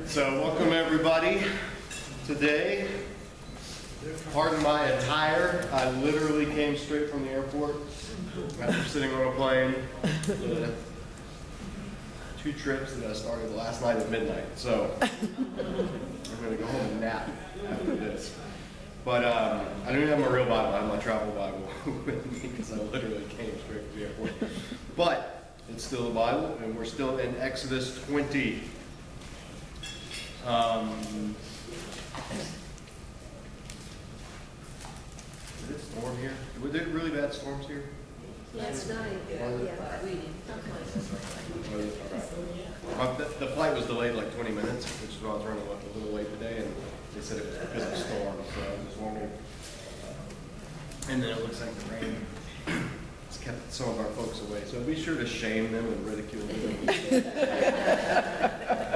So welcome everybody. Today, pardon my attire, I literally came straight from the airport after sitting on a plane. Two trips that I started last night at midnight. So I'm going to go home and nap after this. But I don't even have my real Bible. I have my travel Bible with me because I literally came straight from the airport. But it's still a Bible, and we're still in Exodus 20. Did it storm here? Were there really bad storms here? Last night, The flight was delayed like 20 minutes, which is why I was running a little late today, and they said it was because of storm, so I was wondering. And then it looks like the rain has kept some of our folks away, so be sure to shame them and ridicule them.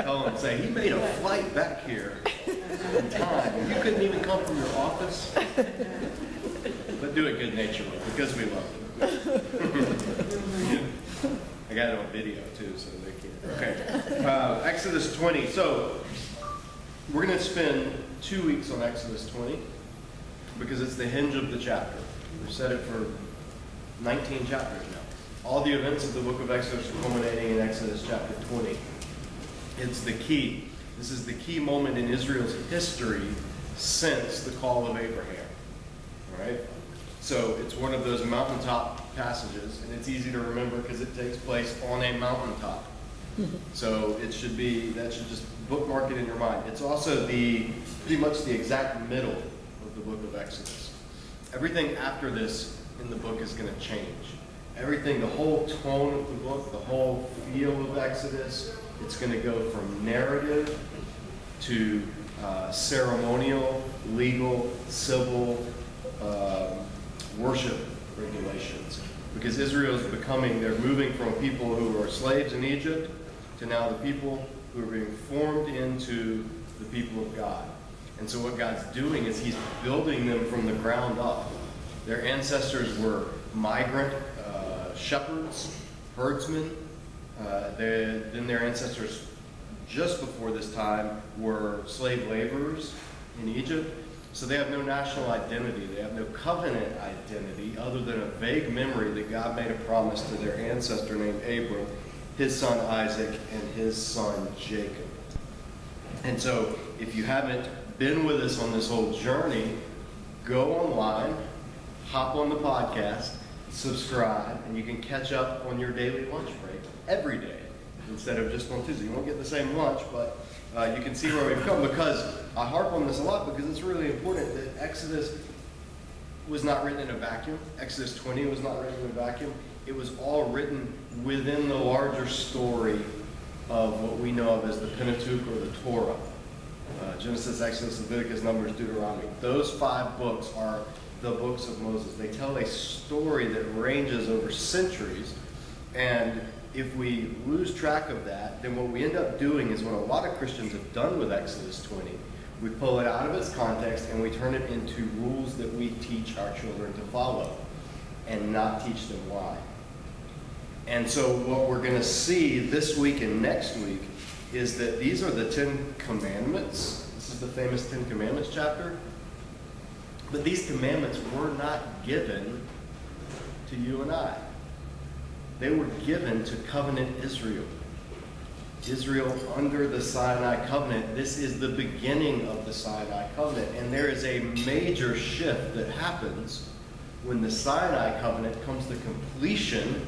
Tell them, say, he made a flight back here in time, and you couldn't even come from your office. But do it good-naturedly, because we love you. I got it on video, too, so they can't. Okay. Exodus 20. So, we're going to spend 2 weeks on Exodus 20, because it's the hinge of the chapter. We've said it for 19 chapters now. All the events of the book of Exodus are culminating in Exodus chapter 20. It's the key. This is the key moment in Israel's history since the call of Abraham. All right? So it's one of those mountaintop passages, and it's easy to remember because it takes place on a mountaintop. So that should just bookmark it in your mind. It's also pretty much the exact middle of the book of Exodus. Everything after this in the book is going to change. Everything, the whole tone of the book, the whole feel of Exodus, it's going to go from narrative to ceremonial, legal, civil, worship regulations. Because Israel is they're moving from people who were slaves in Egypt to now the people who are being formed into the people of God. And so what God's doing is he's building them from the ground up. Their ancestors were migrant shepherds, herdsmen. Then their ancestors just before this time were slave laborers in Egypt. So they have no national identity. They have no covenant identity other than a vague memory that God made a promise to their ancestor named Abram, his son Isaac, and his son Jacob. And so if you haven't been with us on this whole journey, go online, hop on the podcast, subscribe, and you can catch up on your daily lunch break every day instead of just on Tuesday. You won't get the same lunch, but you can see where we've come, because I harp on this a lot because it's really important that Exodus was not written in a vacuum. Exodus 20 was not written in a vacuum. It was all written within the larger story of what we know of as the Pentateuch or the Torah. Genesis, Exodus, Leviticus, Numbers, Deuteronomy. Those 5 books are the books of Moses. They tell a story that ranges over centuries, and if we lose track of that, then what we end up doing is what a lot of Christians have done with Exodus 20. We pull it out of its context and we turn it into rules that we teach our children to follow and not teach them why. And so what we're going to see this week and next week is that these are the 10 Commandments. This is the famous 10 Commandments chapter. But these commandments were not given to you and I. They were given to covenant Israel. Israel under the Sinai covenant. This is the beginning of the Sinai covenant. And there is a major shift that happens when the Sinai covenant comes to completion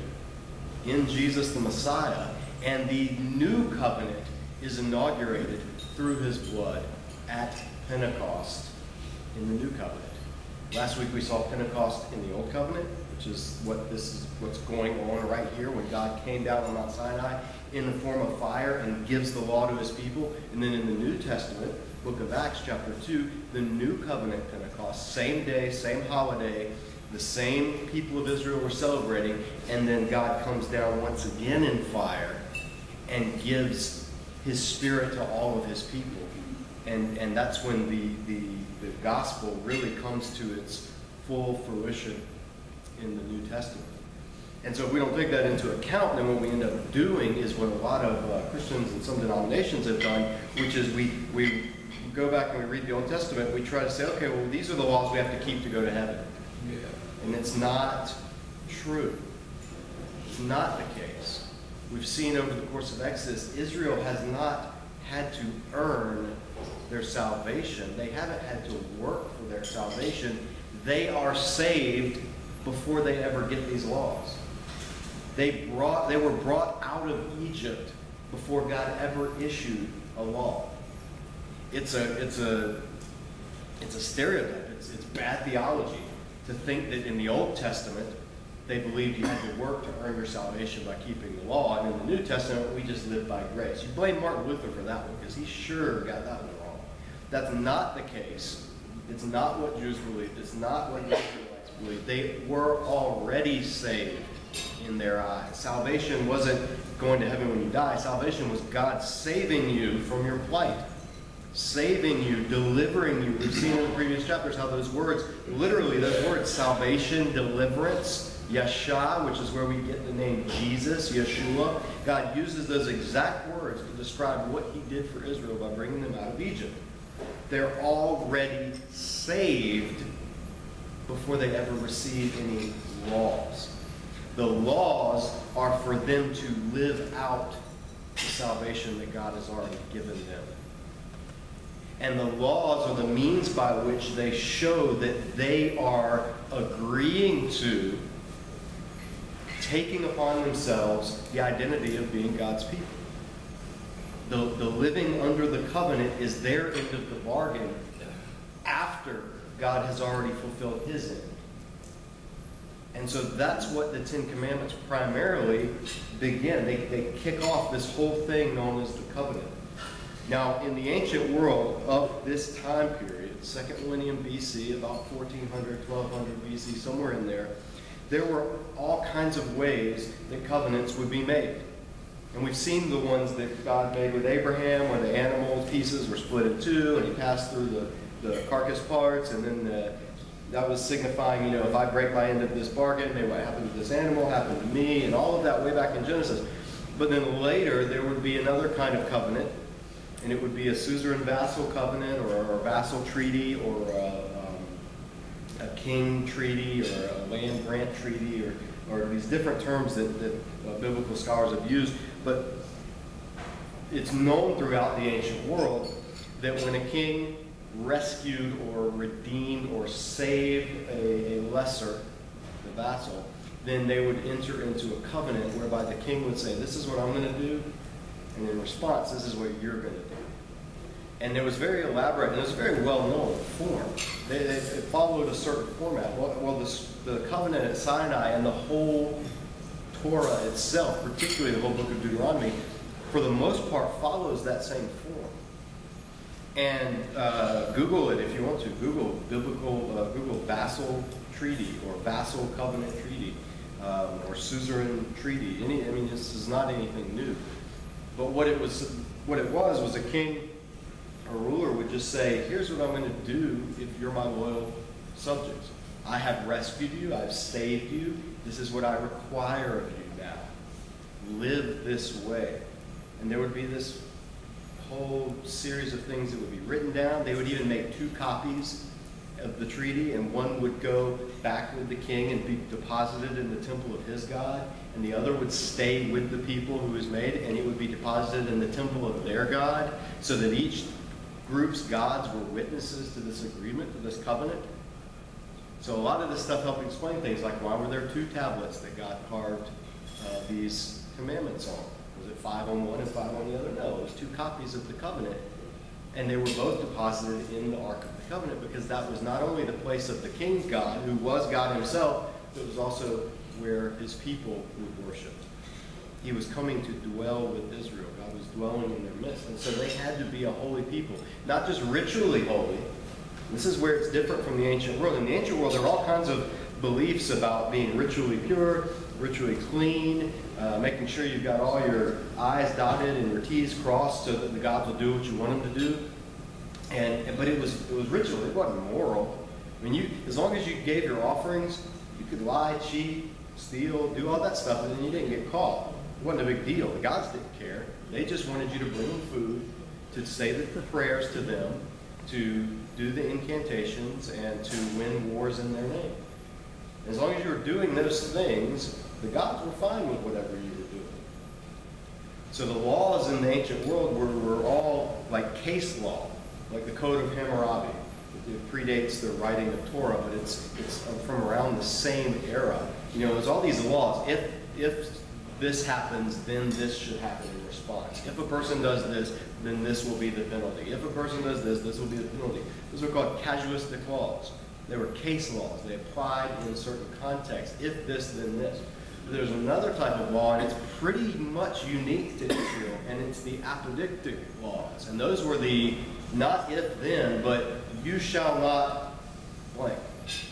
in Jesus the Messiah. And the new covenant is inaugurated through his blood at Pentecost in the new covenant. Last week we saw Pentecost in the Old Covenant, which is what's going on right here when God came down on Mount Sinai in the form of fire and gives the law to his people. And then in the New Testament, book of Acts chapter 2, the New Covenant Pentecost, same day, same holiday, the same people of Israel were celebrating, and then God comes down once again in fire and gives his Spirit to all of his people. And that's when the gospel really comes to its full fruition in the New Testament. And so if we don't take that into account, then what we end up doing is what a lot of Christians and some denominations have done, which is we go back and we read the Old Testament, we try to say, okay, well, these are the laws we have to keep to go to heaven. Yeah. And it's not true. It's not the case. We've seen over the course of Exodus, Israel has not had to earn their salvation. They haven't had to work for their salvation. They are saved before they ever get these laws. They were brought out of Egypt before God ever issued a law. It's a stereotype. It's bad theology to think that in the Old Testament they believed you had to work to earn your salvation by keeping the law, and in the New Testament we just live by grace. You blame Martin Luther for that one because he sure got that one wrong. That's not the case. It's not what Jews believed. It's not what the Israelites believed. They were already saved in their eyes. Salvation wasn't going to heaven when you die. Salvation was God saving you from your plight. Saving you, delivering you. We've seen in the previous chapters how those words, literally those words, salvation, deliverance, Yeshua, which is where we get the name Jesus, Yeshua. God uses those exact words to describe what he did for Israel by bringing them out of Egypt. They're already saved before they ever receive any laws. The laws are for them to live out the salvation that God has already given them. And the laws are the means by which they show that they are agreeing to taking upon themselves the identity of being God's people. The living under the covenant is their end of the bargain after God has already fulfilled his end. And so that's what the Ten Commandments primarily begin. They kick off this whole thing known as the covenant. Now, in the ancient world of this time period, 2nd millennium BC, about 1400, 1200 BC, somewhere in there, there were all kinds of ways that covenants would be made. And we've seen the ones that God made with Abraham, where the animal pieces were split in two, and he passed through the carcass parts, and then that was signifying, if I break my end of this bargain, maybe what happened to this animal happened to me, and all of that way back in Genesis. But then later, there would be another kind of covenant, and it would be a suzerain vassal covenant, or a vassal treaty, or a king treaty, or a land grant treaty, or these different terms that biblical scholars have used. But it's known throughout the ancient world that when a king rescued or redeemed or saved a lesser, the vassal, then they would enter into a covenant whereby the king would say, this is what I'm going to do, and in response, this is what you're going to do. And it was very elaborate, and it was very well-known form. It followed a certain format. Well, the covenant at Sinai and the whole Torah itself, particularly the whole book of Deuteronomy, for the most part follows that same form. And Google it if you want to. Google vassal treaty or vassal covenant treaty or suzerain treaty. This is not anything new. But what it was a king, a ruler would just say, here's what I'm going to do if you're my loyal subjects. I have rescued you. I've saved you. This is what I require of you now. Live this way. And there would be this whole series of things that would be written down. They would even make 2 copies of the treaty, and one would go back with the king and be deposited in the temple of his God, and the other would stay with the people who was made, and it would be deposited in the temple of their God, so that each group's gods were witnesses to this agreement, to this covenant. So a lot of this stuff helped explain things like, why were there 2 tablets that God carved these commandments on? Was it 5 on one and 5 on the other? No, it was 2 copies of the covenant. And they were both deposited in the Ark of the Covenant, because that was not only the place of the king's God, who was God himself, but it was also where his people would worship. He was coming to dwell with Israel. God was dwelling in their midst. And so they had to be a holy people. Not just ritually holy. This is where it's different from the ancient world. In the ancient world, there were all kinds of beliefs about being ritually pure, ritually clean, making sure you've got all your I's dotted and your T's crossed so that the gods will do what you want them to do. But it was ritual. It wasn't moral. As long as you gave your offerings, you could lie, cheat, steal, do all that stuff, and then you didn't get caught. It wasn't a big deal. The gods didn't care. They just wanted you to bring them food, to say the prayers to them, to do the incantations, and to win wars in their name. As long as you were doing those things, the gods were fine with whatever you were doing. So the laws in the ancient world were all like case law, like the Code of Hammurabi. It predates the writing of Torah, but it's from around the same era. You know, there's all these laws. If this happens, then this should happen in response. If a person does this, then this will be the penalty. If a person does this, this will be the penalty. Those are called casuistic laws. They were case laws. They applied in certain contexts. If this, then this. But there's another type of law, and it's pretty much unique to Israel, and it's the apodictic laws. And those were the not if then, but you shall not blank,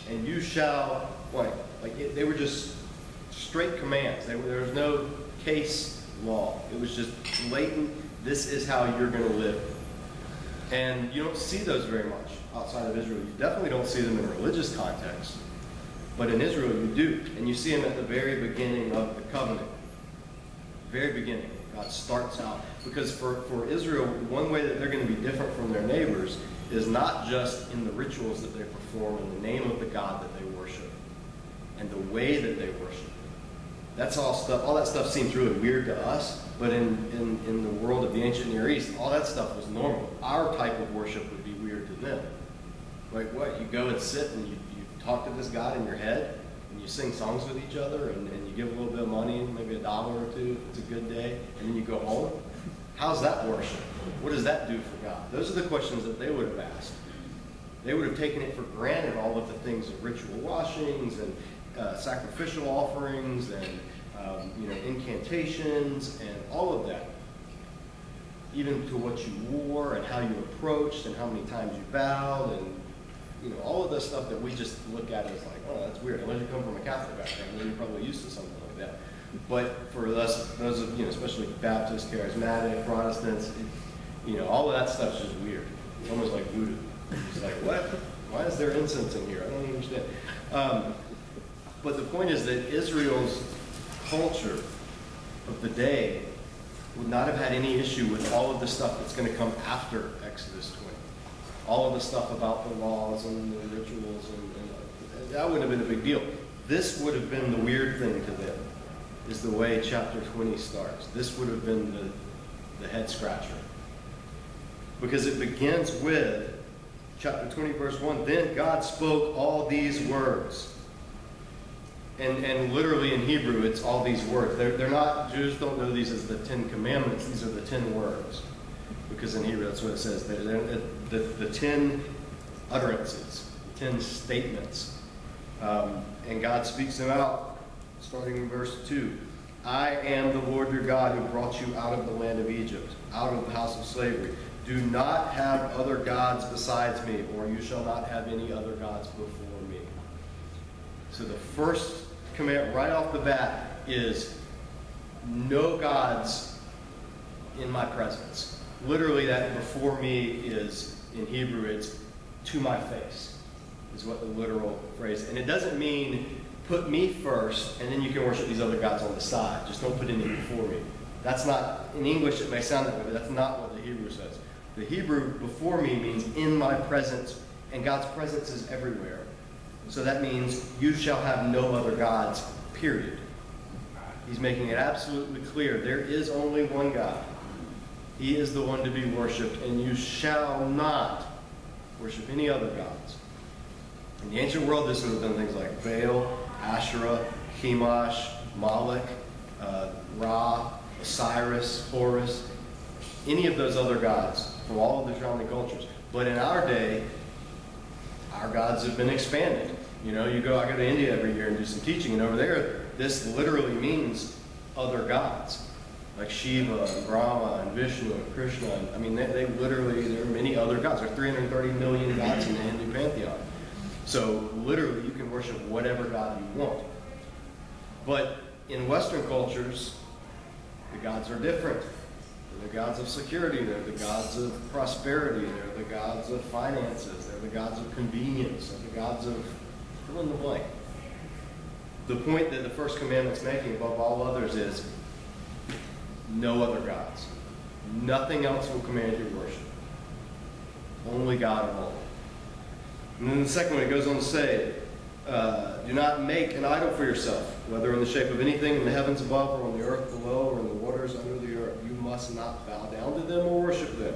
and you shall blank. They were just straight commands. There was no case law. It was just blatant, this is how you're going to live. And you don't see those very much outside of Israel. You definitely don't see them in a religious context. But in Israel you do. And you see them at the very beginning of the covenant. Very beginning. God starts out. Because for Israel, one way that they're going to be different from their neighbors is not just in the rituals that they perform in the name of the God that they worship and the way that they worship. That's all stuff. All that stuff seems really weird to us, but in the world of the ancient Near East, all that stuff was normal. Our type of worship would be weird to them. Like what? You go and sit and you talk to this God in your head, and you sing songs with each other, and you give a little bit of money, maybe $1 or two if it's a good day, and then you go home. How's that worship? What does that do for God? Those are the questions that they would have asked. They would have taken it for granted, all of the things of ritual washings and sacrificial offerings and incantations and all of that. Even to what you wore and how you approached and how many times you bowed and all of the stuff that we just look at as like, oh, that's weird. Unless you come from a Catholic background, then you're probably used to something like that. But for us, those of especially Baptists, Charismatic, Protestants, all of that stuff's just weird. It's almost like voodoo. It's like, what? Why is there incense in here? I don't understand. But the point is that Israel's culture of the day would not have had any issue with all of the stuff that's going to come after Exodus 20. All of the stuff about the laws and the rituals, and that wouldn't have been a big deal. This would have been the weird thing to them, is the way chapter 20 starts. This would have been the head scratcher. Because it begins with, chapter 20, verse 1, then God spoke all these words. And literally in Hebrew, it's all these words. They're not, Jews don't know these as the 10 Commandments. These are the 10 words. Because in Hebrew, that's what it says. The 10 utterances, 10 statements. And God speaks them out, starting in verse 2. I am the Lord your God who brought you out of the land of Egypt, out of the house of slavery. Do not have other gods besides me, or you shall not have any other gods before me. So the first command right off the bat is no gods in my presence. Literally, that before me is, in Hebrew, it's to my face, is what the literal phrase. And it doesn't mean put me first, and then you can worship these other gods on the side. Just don't put any before me. That's not, in English it may sound that way, but that's not what the Hebrew says. The Hebrew before me means in my presence, and God's presence is everywhere. So that means you shall have no other gods, period. He's making it absolutely clear. There is only one God. He is the one to be worshipped, and you shall not worship any other gods. In the ancient world, this would have been things like Baal, Asherah, Chemosh, Moloch, Ra, Osiris, Horus, any of those other gods from all of the surrounding cultures. But in our day, our gods have been expanded. I go to India every year and do some teaching, and over there, this literally means other gods, like Shiva and Brahma and Vishnu and Krishna. They literally, there are many other gods. There are 330 million gods in the Hindu pantheon. So literally, you can worship whatever god you want. But in Western cultures, the gods are different. They're the gods of security. They're the gods of prosperity. They're the gods of finances. They're the gods of convenience. They're the gods of fill in the blank. the point that the first commandment's making above all others is no other gods. Nothing else will command your worship. Only God alone. And then the second one, it goes on to say, do not make an idol for yourself, whether in the shape of anything in the heavens above or on the earth below or in the waters under the earth. You must not bow down to them or worship them.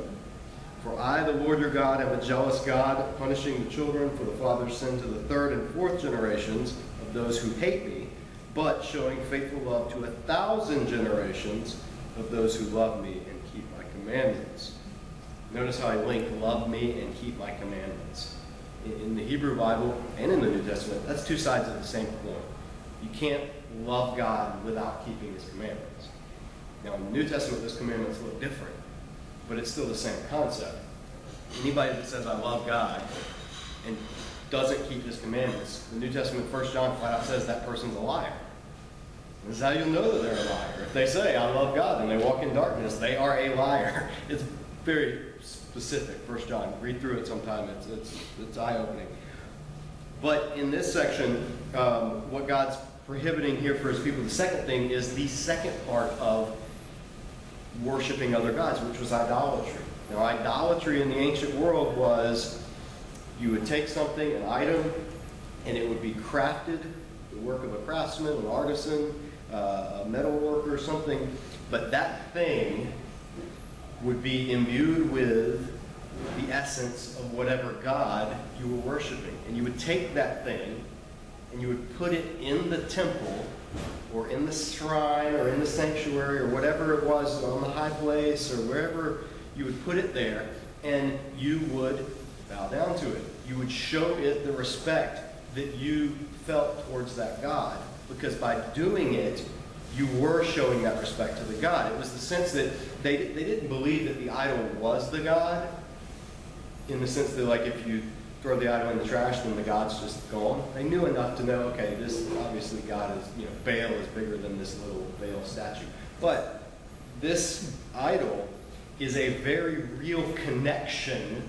For I, the Lord your God, am a jealous God, punishing the children for the father's sin to the third and fourth generations of those who hate me, but showing faithful love to 1,000 generations of those who love me and keep my commandments. Notice how I link love me and keep my commandments. In the Hebrew Bible and in the New Testament, that's two sides of the same coin. You can't love God without keeping his commandments. Now, in the New Testament, those commandments look different, but it's still the same concept. Anybody that says, I love God, and doesn't keep his commandments, the New Testament, 1 John flat out says that person's a liar. And this is how you'll know that they're a liar. If they say, I love God, and they walk in darkness, they are a liar. It's very specific, 1 John. Read through it sometime. It's eye-opening. But in this section, what God's prohibiting here for his people, the second thing is the second part of worshiping other gods, which was idolatry. Now, idolatry in the ancient world was you would take something, an item, and it would be crafted, the work of a craftsman, an artisan, a metal worker, something, but that thing would be imbued with the essence of whatever God you were worshiping. And you would take that thing and you would put it in the temple or in the shrine or in the sanctuary or whatever it was, on the high place or wherever, you would put it there and you would bow down to it. You would show it the respect that you felt towards that God, because by doing it, you were showing that respect to the God. It was the sense that they didn't believe that the idol was the God, in the sense that, like, if you throw the idol in the trash, then the God's just gone. They knew enough to know, okay, this, obviously God is, Baal is bigger than this little Baal statue. But this idol is a very real connection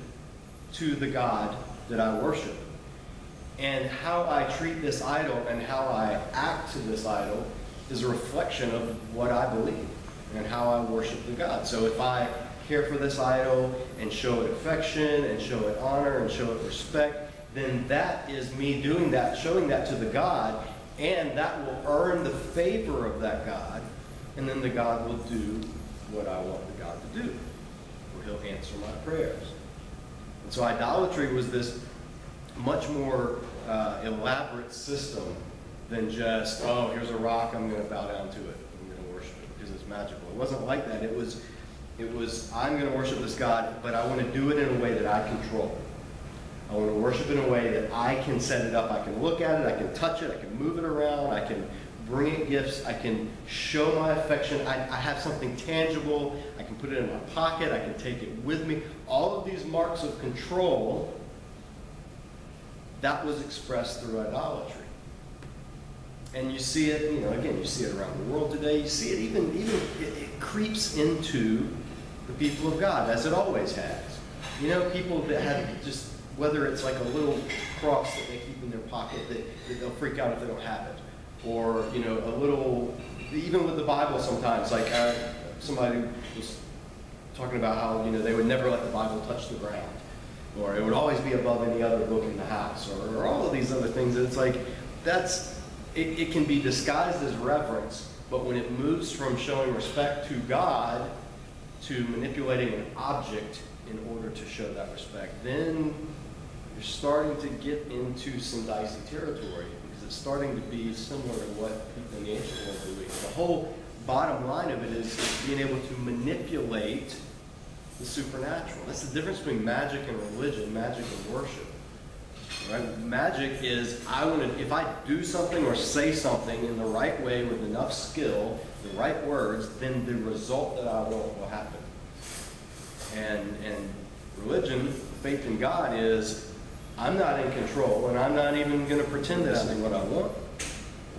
to the God that I worship. And how I treat this idol and how I act to this idol is a reflection of what I believe and how I worship the God. So if I care for this idol and show it affection and show it honor and show it respect, then that is me doing that, showing that to the God, and that will earn the favor of that God, and then the God will do what I want the God to do, or he'll answer my prayers. And so idolatry was this much more elaborate system than just, oh, here's a rock, I'm going to bow down to it, I'm going to worship it because it's magical. It wasn't like that. It was I'm going to worship this God, but I want to do it in a way that I control. I want to worship in a way that I can set it up. I can look at it, I can touch it, I can move it around, I can bring it gifts, I can show my affection. I have something tangible, I can put it in my pocket, I can take it with me. All of these marks of control, that was expressed through idolatry. And you see it, again, you see it around the world today. You see it even it creeps into the people of God, as it always has. People that have just, whether it's like a little cross that they keep in their pocket that they'll freak out if they don't have it. Or, a little, even with the Bible sometimes, like somebody was talking about how, they would never let the Bible touch the ground. Or it would always be above any other book in the house. Or all of these other things. And it's like, it can be disguised as reverence, but when it moves from showing respect to God to manipulating an object in order to show that respect, then you're starting to get into some dicey territory, because it's starting to be similar to what people in the ancient world believed. The whole bottom line of it is being able to manipulate the supernatural. That's the difference between magic and religion, magic and worship. Right? Magic is, if I do something or say something in the right way with enough skill, the right words, then the result that I want will happen. And religion, faith in God, is I'm not in control, and I'm not even going to pretend that I'm doing what I want.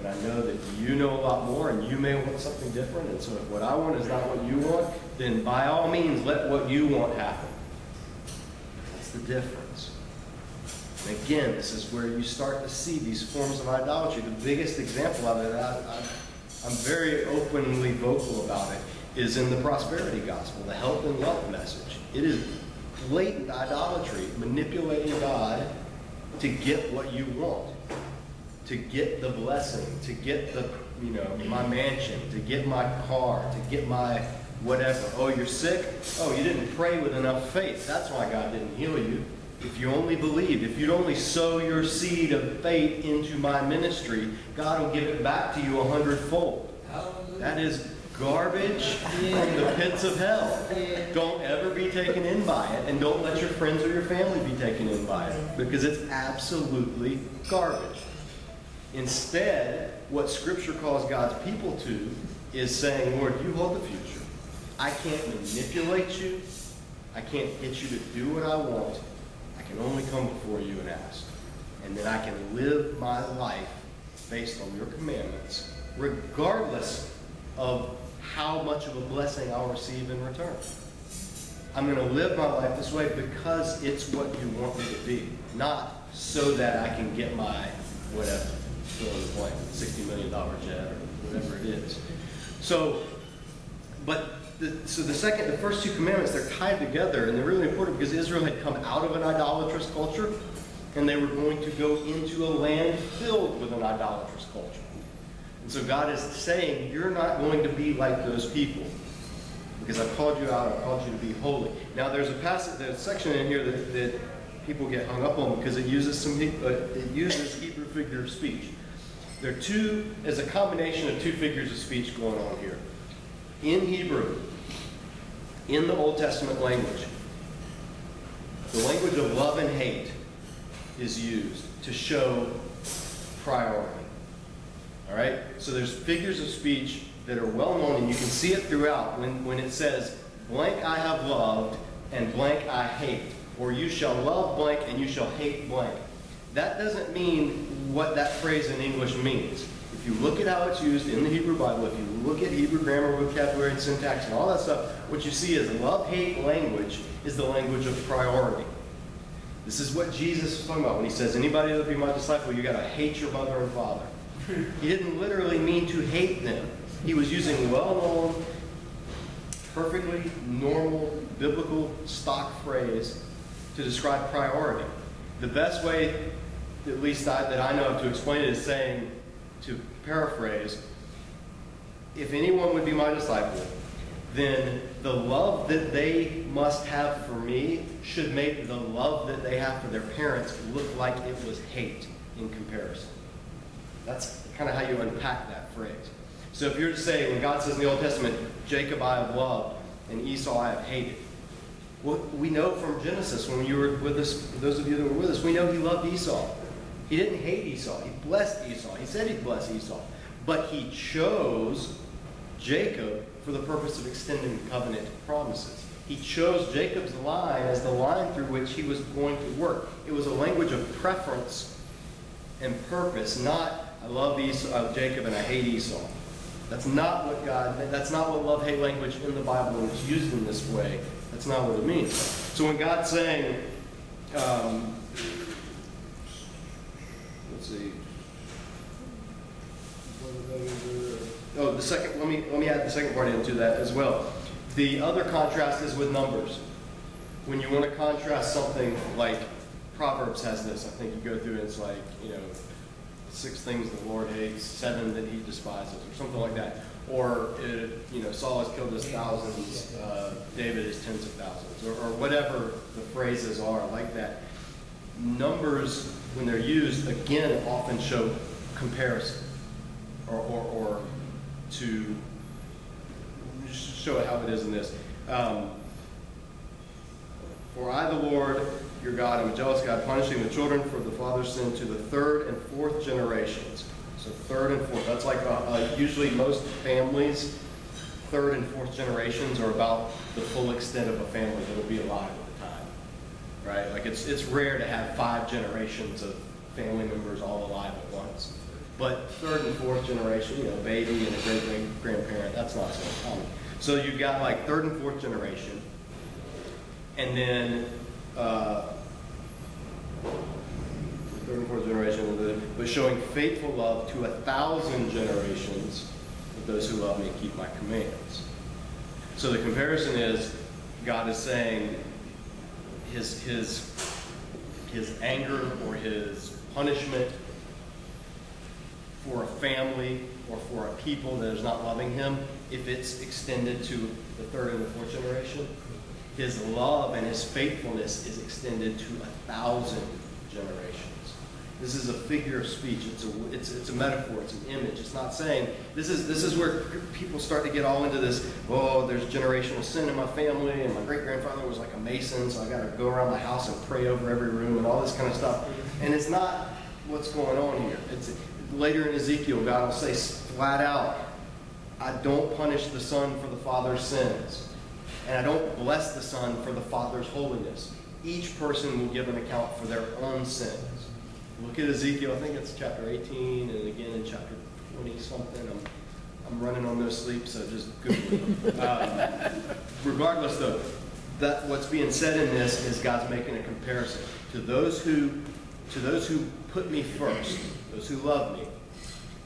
But I know that you know a lot more, and you may want something different. And so if what I want is not what you want, then by all means, let what you want happen. That's the difference. Make again, this is where you start to see these forms of idolatry. The biggest example of it, I'm very openly vocal about it, is in the prosperity gospel, the health and wealth message. It is blatant idolatry, manipulating God to get what you want, to get the blessing, to get the, my mansion, to get my car, to get my whatever. Oh, you're sick? Oh, you didn't pray with enough faith. That's why God didn't heal you. If you only believed, if you'd only sow your seed of faith into my ministry, God will give it back to you 100-fold. That is garbage from the pits of hell. Don't ever be taken in by it, and don't let your friends or your family be taken in by it, because it's absolutely garbage. Instead, what Scripture calls God's people to is saying, Lord, you hold the future. I can't manipulate you. I can't get you to do what I want. I can only come before you and ask. And then I can live my life based on your commandments, regardless of how much of a blessing I'll receive in return. I'm going to live my life this way because it's what you want me to be, not so that I can get my whatever, fill in the blank, $60 million jet or whatever it is. So, the first two commandments, they're tied together, and they're really important because Israel had come out of an idolatrous culture, and they were going to go into a land filled with an idolatrous culture. And so God is saying, you're not going to be like those people, because I've called you out, I've called you to be holy. Now there's a section in here that people get hung up on because it uses Hebrew figure of speech. There are there's a combination of two figures of speech going on here. In Hebrew, in the Old Testament language, the language of love and hate is used to show priority. All right? So there's figures of speech that are well known, and you can see it throughout when it says, blank I have loved and blank I hate, or you shall love blank and you shall hate blank. That doesn't mean what that phrase in English means. If you look at how it's used in the Hebrew Bible, if you look at Hebrew grammar, vocabulary, and syntax, and all that stuff, what you see is love-hate language is the language of priority. This is what Jesus was talking about when he says, anybody that will be my disciple, you got to hate your mother and father. He didn't literally mean to hate them. He was using well-known, perfectly normal, biblical stock phrase to describe priority. The best way, at least that I know of, to explain it is saying, to paraphrase, if anyone would be my disciple, then the love that they must have for me should make the love that they have for their parents look like it was hate in comparison. That's kind of how you unpack that phrase. So if you're to say, when God says in the Old Testament, Jacob I have loved and Esau I have hated, well, we know from Genesis, when you were with us, for those of you that were with us, we know he loved Esau. He didn't hate Esau. He blessed Esau. He said he'd bless Esau. But he chose Jacob for the purpose of extending covenant promises. He chose Jacob's line as the line through which he was going to work. It was a language of preference and purpose, not I love Jacob and I hate Esau. That's not what that's not what love-hate language in the Bible, when it's used in this way, that's not what it means. So when God's saying, let's see. Oh, the second. Let me add the second part into that as well. The other contrast is with Numbers. When you want to contrast something like Proverbs has this, I think you go through and it's like 6 things the Lord hates, 7 that He despises, or something like that. Or Saul has killed his thousands, David his tens of thousands, or whatever the phrases are like that. Numbers, when they're used, again, often show comparison, or to show how it is in this. For I, the Lord, your God, am a jealous God, punishing the children for the father's sin to the 3rd and 4th generations. So 3rd and 4th. That's like usually most families, 3rd and 4th generations are about the full extent of a family that will be alive at the time, right? Like it's rare to have 5 generations of family members all alive at once. But 3rd and 4th generation, baby and a great-grandparent, that's not so common. So you've got like 3rd and 4th generation, and then third and fourth generation, but showing faithful love to 1,000 generations of those who love me and keep my commands. So the comparison is, God is saying his anger or his punishment for a family or for a people that is not loving him, if it's extended to the third and the fourth generation, his love and his faithfulness is extended to 1,000 generations. This is a figure of speech. It's a metaphor. It's an image. It's not saying, this is where people start to get all into this, oh, there's generational sin in my family, and my great-grandfather was like a mason, so I got to go around my house and pray over every room and all this kind of stuff. And it's not what's going on here. Later in Ezekiel, God will say flat out, I don't punish the son for the father's sins, and I don't bless the son for the father's holiness. Each person will give an account for their own sins. Look at Ezekiel, I think it's chapter 18, and again in chapter 20-something. I'm running on no sleep, so just Google it. Regardless, though, what's being said in this is God's making a comparison to those who put me first, those who love me.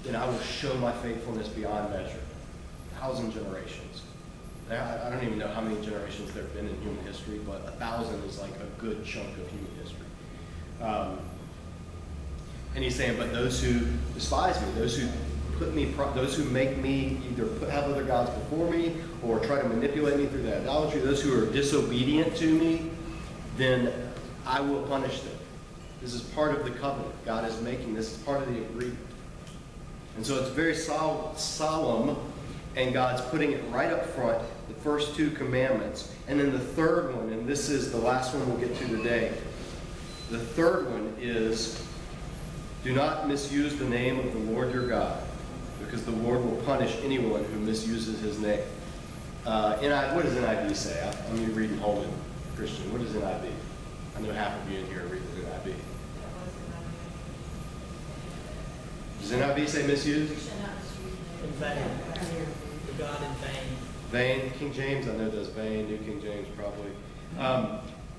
Then I will show my faithfulness beyond measure. 1,000 generations. I don't even know how many generations there have been in human history, but 1,000 is like a good chunk of human history. And he's saying, but those who despise me, those who make me either have other gods before me or try to manipulate me through the idolatry, those who are disobedient to me, then I will punish them. This is part of the covenant God is making. This is part of the agreement. And so it's very solemn, and God's putting it right up front, the first two commandments. And then the third one, and this is the last one we'll get to today. The third one is, do not misuse the name of the Lord your God, because the Lord will punish anyone who misuses his name. What does NIV say? I'm reading Holman Christian. What does NIV? I know half of you in here are reading NIV. Does NIV say misuse? In vain. The God in vain. Vain. King James, I know does vain. New King James, probably.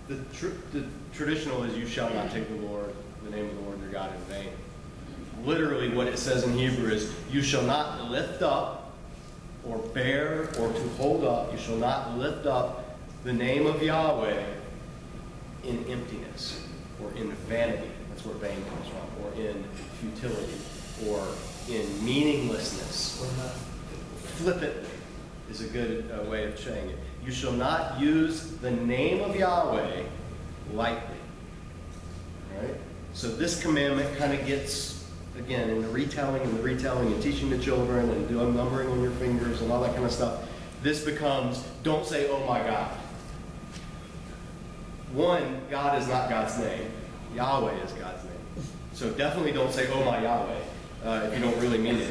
The traditional is, you shall not take the name of the Lord your God in vain. Literally what it says in Hebrew is, you shall not lift up or bear or to hold up, you shall not lift up the name of Yahweh in emptiness or in vanity. That's where vain comes from. Or in futility or in meaninglessness. Flippantly is a good way of saying it. You shall not use the name of Yahweh lightly. All right? So this commandment kind of gets, again, in the retelling and teaching the children and doing numbering on your fingers and all that kind of stuff. This becomes, don't say, oh my God. One, God is not God's name. Yahweh is God's name. So definitely don't say, oh my Yahweh, if you don't really mean it.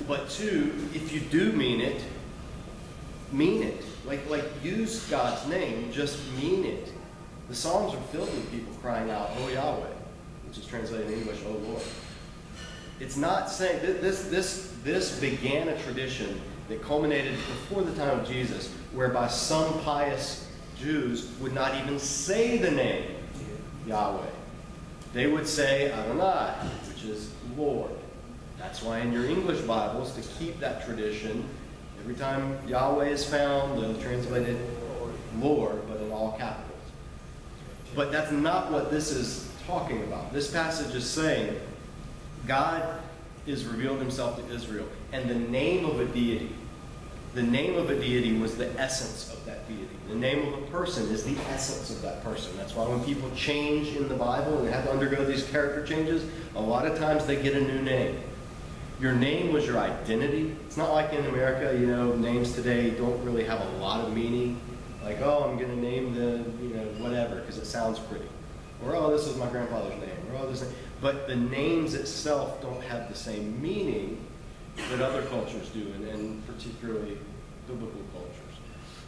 But two, if you do mean it. Like use God's name, just mean it. The Psalms are filled with people crying out, oh Yahweh, which is translated in English, oh Lord. It's not saying, this began a tradition that culminated before the time of Jesus, whereby some pious Jews would not even say the name Yahweh. They would say Adonai, which is Lord. That's why in your English Bibles, to keep that tradition, every time Yahweh is found, they'll translate it Lord, but in all capitals. But that's not what this is talking about. This passage is saying God has revealed himself to Israel, and the name of a deity was the essence of that deity. The name of a person is the essence of that person. That's why when people change in the Bible and have to undergo these character changes, a lot of times they get a new name. Your name was your identity. It's not like in America, names today don't really have a lot of meaning. Like, oh, I'm going to name the, whatever, because it sounds pretty. Or, oh, this is my grandfather's name. Or, oh, this. But the names itself don't have the same meaning that other cultures do, and particularly biblical cultures.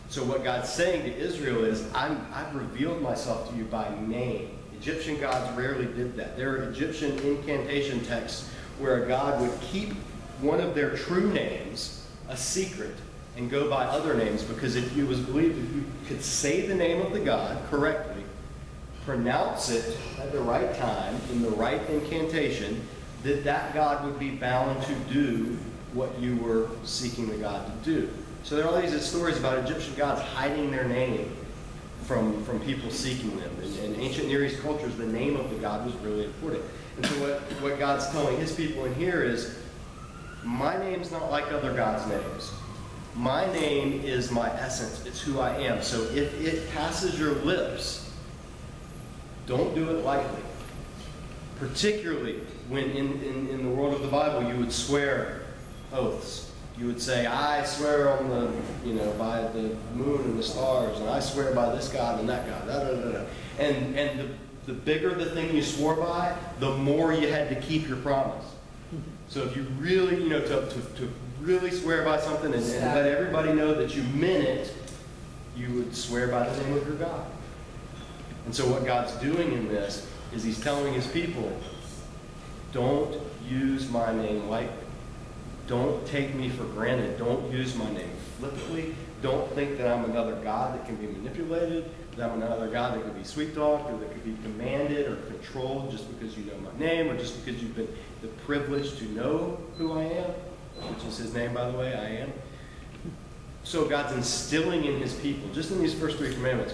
So what God's saying to Israel is, I've revealed myself to you by name. Egyptian gods rarely did that. There are Egyptian incantation texts where a god would keep one of their true names a secret and go by other names, because it was believed if you could say the name of the god correctly, pronounce it at the right time, in the right incantation, that God would be bound to do what you were seeking the God to do. So there are all these stories about Egyptian gods hiding their name from people seeking them. In ancient Near East cultures, the name of the god was really important. And so what God's telling his people in here is, my name's not like other gods' names. My name is my essence. It's who I am. So if it passes your lips, don't do it lightly. Particularly when in the world of the Bible you would swear oaths. You would say, I swear on by the moon and the stars, and I swear by this God and that God. Da, da, da, da. And the bigger the thing you swore by, the more you had to keep your promise. So if you really, to really swear by something and let everybody know that you meant it, you would swear by the name of your God. And so what God's doing in this is he's telling his people, don't use my name lightly. Don't take me for granted. Don't use my name flippantly. Don't think that I'm another God that can be manipulated, that I'm another God that can be sweet-talked, or that could be commanded or controlled just because you know my name, or just because you've been the privilege to know who I am, which is his name, by the way, I am. So God's instilling in his people, just in these first 3 commandments,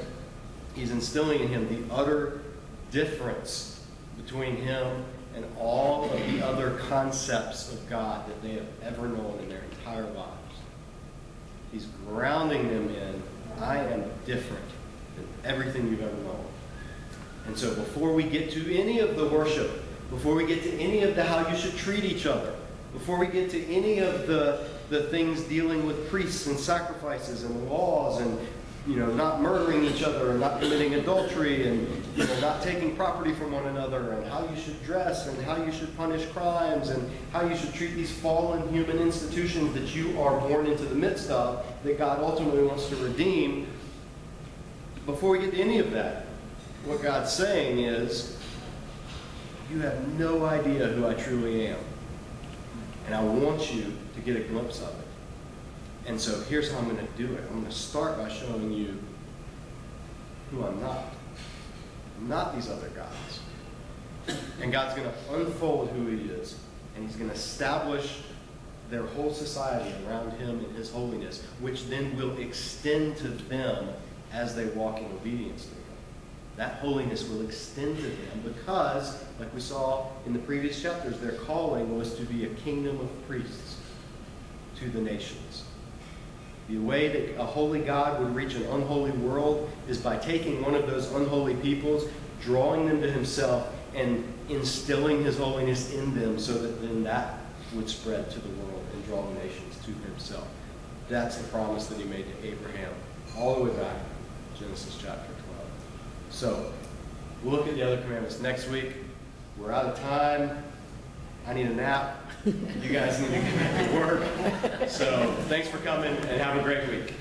he's instilling in him the utter difference between him and all of the other concepts of God that they have ever known in their entire lives. He's grounding them in, I am different than everything you've ever known. And so before we get to any of the worship, before we get to any of the how you should treat each other, before we get to any of the things dealing with priests and sacrifices and laws and not murdering each other and not committing adultery and not taking property from one another, and how you should dress and how you should punish crimes and how you should treat these fallen human institutions that you are born into the midst of, that God ultimately wants to redeem. Before we get to any of that, what God's saying is, you have no idea who I truly am. And I want you to get a glimpse of it. And so here's how I'm going to do it. I'm going to start by showing you who I'm not. I'm not these other gods. And God's going to unfold who he is. And he's going to establish their whole society around him and his holiness, which then will extend to them as they walk in obedience to him. That holiness will extend to them because, like we saw in the previous chapters, their calling was to be a kingdom of priests to the nations. The way that a holy God would reach an unholy world is by taking one of those unholy peoples, drawing them to himself, and instilling his holiness in them so that then that would spread to the world and draw the nations to himself. That's the promise that he made to Abraham all the way back in Genesis chapter 12. So, we'll look at the other commandments next week. We're out of time. I need a nap. You guys need to get back to work. So, thanks for coming and have a great week.